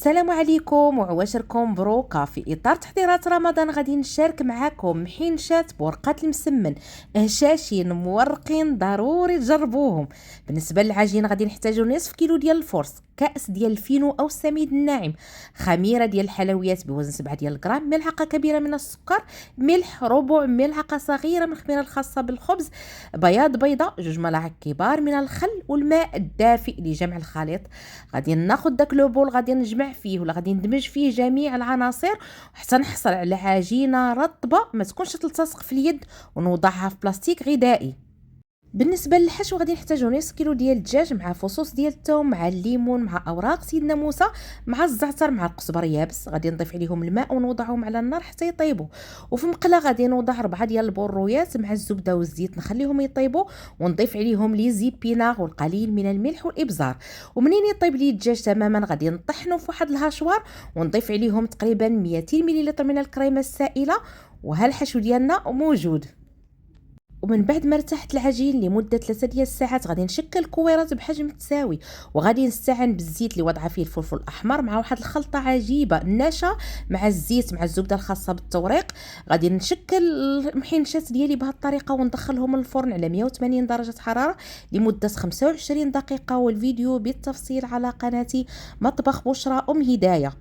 السلام عليكم وعواشركم مبروكه. في اطار تحضيرات رمضان غادي نشارك معكم محينشات بورقات المسمن هشاشين مورقين، ضروري تجربوهم. بالنسبه للعجين غادي نحتاجو نصف كيلو ديال الفرص، كاس ديال الفينو او السميد الناعم، خميره ديال الحلويات بوزن 7 ديال الغرام، ملعقه كبيره من السكر، ملح، ربع ملعقه صغيره من الخميره الخاصه بالخبز، بياض بيضه، 2 ملاعق كبار من الخل، والماء الدافئ لجمع الخليط. غادي ناخذ داك لو بول، غادي نجمع فيه ولا غادي ندمج فيه جميع العناصر حتى نحصل على عجينه رطبه ما تكونش تلتصق في اليد، ونوضعها في بلاستيك غذائي. بالنسبه للحشو غادي نحتاجو نص كيلو ديال الدجاج مع فصوص ديال الثوم مع الليمون مع اوراق سيدنا موسى مع الزعتر مع القزبر يابس. غادي نضيف عليهم الماء ونوضعهم على النار حتى يطيبوا. وفي مقله غادي نوضع 4 ديال البرويات مع الزبده والزيت نخليهم يطيبوا، ونضيف عليهم لي زيبيناغ والقليل من الملح والابزار. ومنين يطيب لي الدجاج تماما غادي نطحنه في واحد الهاشوار، ونضيف عليهم تقريبا 200 ملل من الكريمه السائله، وها الحشو ديالنا موجود. ومن بعد ما ارتاحت العجين لمده 3 ديال الساعات غادي نشكل كويرات بحجم متساوي، وغادي نستعن بالزيت اللي وضع فيه الفلفل الاحمر مع واحد الخلطه عجيبه النشا مع الزيت مع الزبده الخاصه بالتوريق. غادي نشكل المحينشات ديالي بهذه الطريقه وندخلهم الفرن على 180 درجه حراره لمده 25 دقيقه. والفيديو بالتفصيل على قناتي مطبخ بشرى ام هدايه.